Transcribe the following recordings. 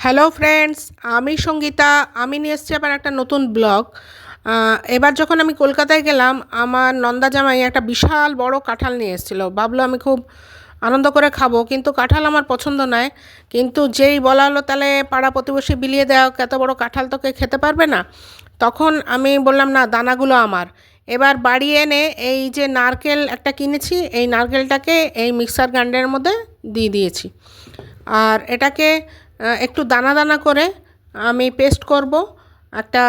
Hello friends, আমি সঙ্গীতা। আমি নিয়ে এসেছি আবার একটা নতুন ব্লগ। এবার যখন আমি কলকাতায় গেলাম, আমার নন্দা জামাই একটা বিশাল বড় কাঁঠাল নিয়ে এসেছিলো। ভাবলো আমি খুব আনন্দ করে খাবো, কিন্তু কাঁঠাল আমার পছন্দ নয়। কিন্তু যেই বলা হলো তাহলে পাড়া প্রতিবেশী বিলিয়ে দেওয়া, এত বড় কাঁঠাল তোকে খেতে পারবে না। তখন আমি বললাম না, দানাগুলো আমার। এবার বাড়ি এনে এই যে নারকেল একটা কিনেছি, এই নারকেলটাকে এই মিক্সার গ্রাইন্ডারের মধ্যে দিয়ে দিয়েছি। আর এটাকে একটু দানা দানা করে আমি পেস্ট করব। একটা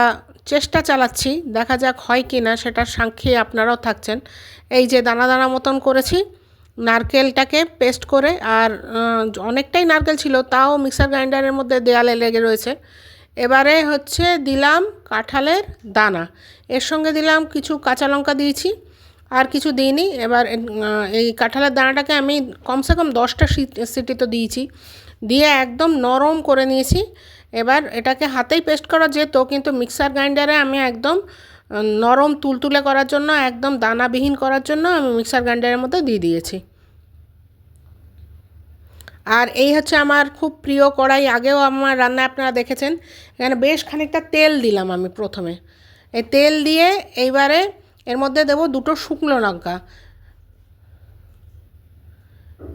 চেষ্টা চালাচ্ছি, দেখা যাক হয় কি না, সেটার সাক্ষী আপনারাও থাকছেন। এই যে দানা দানা মতন করেছি নারকেলটাকে পেস্ট করে। আর অনেকটাই নারকেল ছিল, তাও মিক্সার গ্রাইন্ডারের মধ্যে দেয়ালে লেগে রয়েছে। এবারে হচ্ছে দিলাম কাঁঠালের দানা, এর সঙ্গে দিলাম কিছু কাঁচা লঙ্কা দিয়েছি, আর কিছু দিইনি। এবার এই কাঁঠালের দানাটাকে আমি কমসে কম 10টা সিটি তো দিয়েছি, দিয়ে একদম নরম করে নিয়েছি। এবার এটাকে হাতেই পেস্ট করা যেত, কিন্তু মিক্সার গ্রাইন্ডারে আমি একদম নরম তুলতুলে করার জন্য, একদম দানাবিহীন করার জন্য আমি মিক্সার গ্রাইন্ডারের মধ্যে দিয়ে দিয়েছি। আর এই হচ্ছে আমার খুব প্রিয় কড়াই, আগেও আমার রান্নায় আপনারা দেখেছেন। এখানে বেশ খানিকটা তেল দিলাম আমি প্রথমে। এই তেল দিয়ে এইবারে এর মধ্যে দেবো দুটো শুকনো লঙ্কা।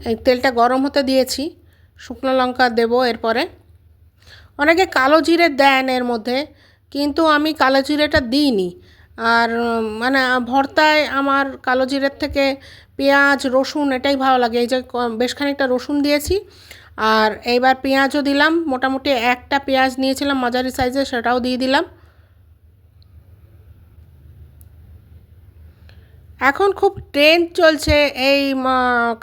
এই তেলটা গরম হতে দিয়েছি, শুকনো লঙ্কা দেবো এরপরে। অনেকে কালো জিরে দেন এর মধ্যে, কিন্তু আমি কালো জিরেটা দিইনি। আর মানে ভর্তায় আমার কালো জিরের থেকে পেঁয়াজ রসুন এটাই ভালো লাগে। এই যে বেশ খানিকটা রসুন দিয়েছি। আর এইবার পেঁয়াজও দিলাম, মোটামুটি একটা পেঁয়াজ নিয়েছিলাম মাঝারি সাইজের, সেটাও দিয়ে দিলাম। এখন খুব ট্রেন্ড চলছে এই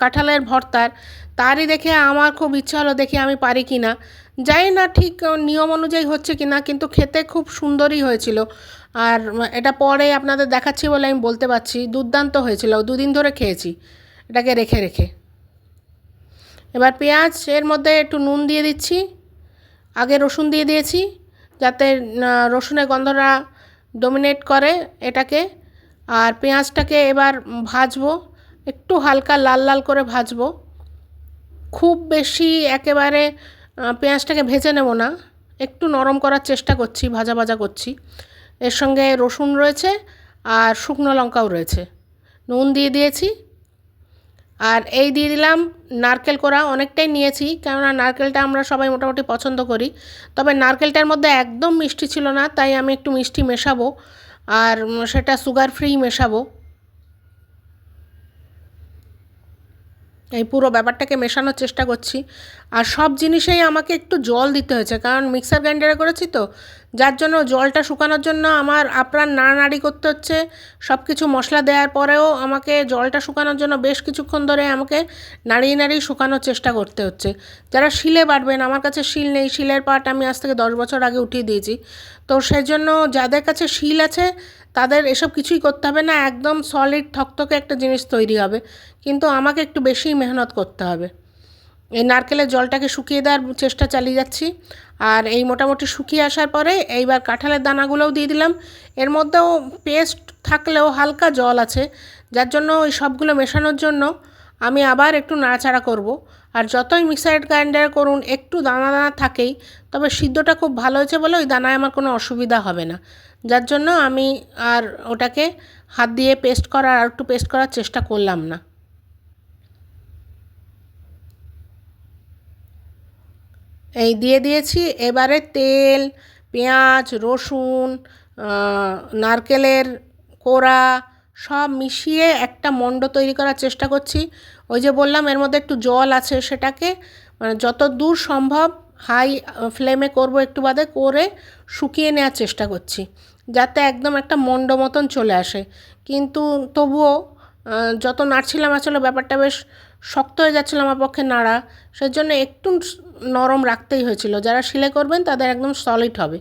কাঁঠালের ভর্তার, তারই দেখে আমার খুব ইচ্ছা হলো, দেখি আমি পারি কি না। জানি না ঠিক নিয়ম অনুযায়ী হচ্ছে কি না, কিন্তু খেতে খুব সুন্দরই হয়েছিল। আর এটা পরে আপনাদের দেখাচ্ছি বলে আমি বলতে পারছি, দুর্দান্ত হয়েছিল, দুদিন ধরে খেয়েছি এটাকে রেখে রেখে। এবার পেঁয়াজ এর মধ্যে একটু নুন দিয়ে দিচ্ছি, আগে রসুন দিয়ে দিয়েছি যাতে রসুনের গন্ধটা ডমিনেট করে এটাকে। আর পেঁয়াজটাকে এবার ভাজবো, একটু হালকা লাল লাল করে ভাজবো, খুব বেশি একেবারে পেঁয়াজটাকে ভেজে নেব না, একটু নরম করার চেষ্টা করছি, ভাজা ভাজা করছি। এর সঙ্গে রসুন রয়েছে আর শুকনো লঙ্কাও রয়েছে, নুন দিয়ে দিয়েছি। আর এই দিয়ে দিলাম নারকেল কোড়া, অনেকটাই নিয়েছি, কেননা নারকেলটা আমরা সবাই মোটামুটি পছন্দ করি। তবে নারকেলটার মধ্যে একদম মিষ্টি ছিল না, তাই আমি একটু মিষ্টি মেশাবো, আর সেটা সুগার ফ্রি মেশাবো। এই পুরো ব্যাপারটাকে মেশানোর চেষ্টা করছি। আর সব জিনিসেই আমাকে একটু জল দিতে হয়েছে, কারণ মিক্সার গ্রাইন্ডারে করেছি তো, যার জন্য জলটা শুকানোর জন্য আমার আপ্রাণ নাড়ানাড়ি করতে হচ্ছে। সব কিছু মশলা দেওয়ার পরেও আমাকে জলটা শুকানোর জন্য বেশ কিছুক্ষণ ধরে আমাকে নাড়িয়ে নাড়িয়ে শুকানোর চেষ্টা করতে হচ্ছে। যারা শিলে বাটবেন, আমার কাছে শিল নেই, শিলের পাট আমি আজ থেকে 10 বছর আগে উঠিয়ে দিয়েছি। তো সেজন্য যাদের কাছে শিল আছে তাদের এসব কিছুই করতে হবে না, একদম সলিড থকথকে একটা জিনিস তৈরি হবে। কিন্তু আমাকে একটু বেশিই মেহনত করতে হবে। এই নারকেলের জলটাকে শুকিয়ে দেওয়ার চেষ্টা চালিয়ে যাচ্ছি। আর এই মোটামুটি শুকিয়ে আসার পরে এইবার কাঁঠালের দানাগুলোও দিয়ে দিলাম। এর মধ্যেও পেস্ট থাকলেও হালকা জল আছে, যার জন্য ওই সবগুলো মেশানোর জন্য আমি আবার একটু নাড়াচাড়া করব। আর যতই মিক্সার গ্রাইন্ডার করুন একটু দানা দানা থাকেই, তবে সিদ্ধটা খুব ভালো হয়েছে বলে ওই দানায় আমার কোনো অসুবিধা হবে না। যার জন্য আমি আর ওটাকে হাত দিয়ে পেস্ট করার, আর একটু পেস্ট করার চেষ্টা করলাম না। এই দিয়ে দিয়েছি। এবারে তেল, পেঁয়াজ রসুন, নারকেলের কোড়া সব মিশিয়ে একটা মণ্ড তৈরি করার চেষ্টা করছি। ওই যে বললাম এর মধ্যে একটু জল আছে, সেটাকে মানে যত দূর সম্ভব হাই ফ্লেমে করব, একটু বাদে করে শুকিয়ে নেওয়ার চেষ্টা করছি, যাতে একদম একটা মণ্ড মতন চলে আসে। কিন্তু তবুও যত নাড়ছিলাম আসলে ব্যাপারটা বেশ শক্ত হয়ে যাচ্ছিলো আমার পক্ষে নাড়া, সেজন্য একটু নরম রাখতেই হয়েছিল। যারা শিলে করবেন তাদের একদম সলিড হবে।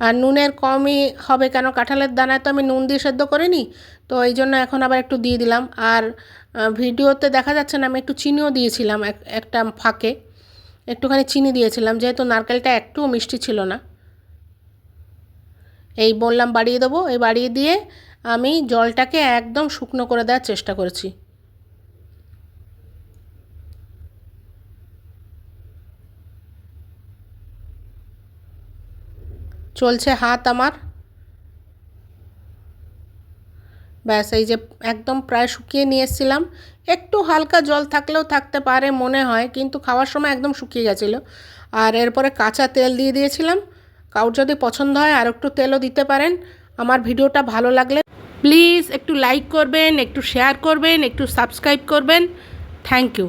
আর নুনের কমই হবে, কেন কাঁঠালের দানায় তো আমি নুন দিয়ে সেদ্ধ করিনি, তো এই জন্য এখন আবার একটু দিয়ে দিলাম। আর ভিডিওতে দেখা যাচ্ছে না, আমি একটু চিনিও দিয়েছিলাম, একটা ফাঁকে একটুখানি চিনি দিয়েছিলাম, যেহেতু নারকেলটা একটুও মিষ্টি ছিল না। এই বললাম বাড়িয়ে দেবো, এই বাড়িয়ে দিয়ে আমি জলটাকে একদম শুকনো করে দেওয়ার চেষ্টা করেছি। চলছে হাত আমার। ব্যাস এই যে একদম প্রায় শুকিয়ে নিয়ে এসেছিলাম। একটু হালকা জল থাকলেও থাকতে পারে মনে হয়, কিন্তু খাওয়ার সময় একদম শুকিয়ে গেছিলো। আর এরপরে কাঁচা তেল দিয়ে দিয়েছিলাম। কারোর যদি পছন্দ হয় আর একটু তেলও দিতে পারেন। আমার ভিডিওটা ভালো লাগলে প্লিজ একটু লাইক করবেন, একটু শেয়ার করবেন, একটু সাবস্ক্রাইব করবেন। Thank you.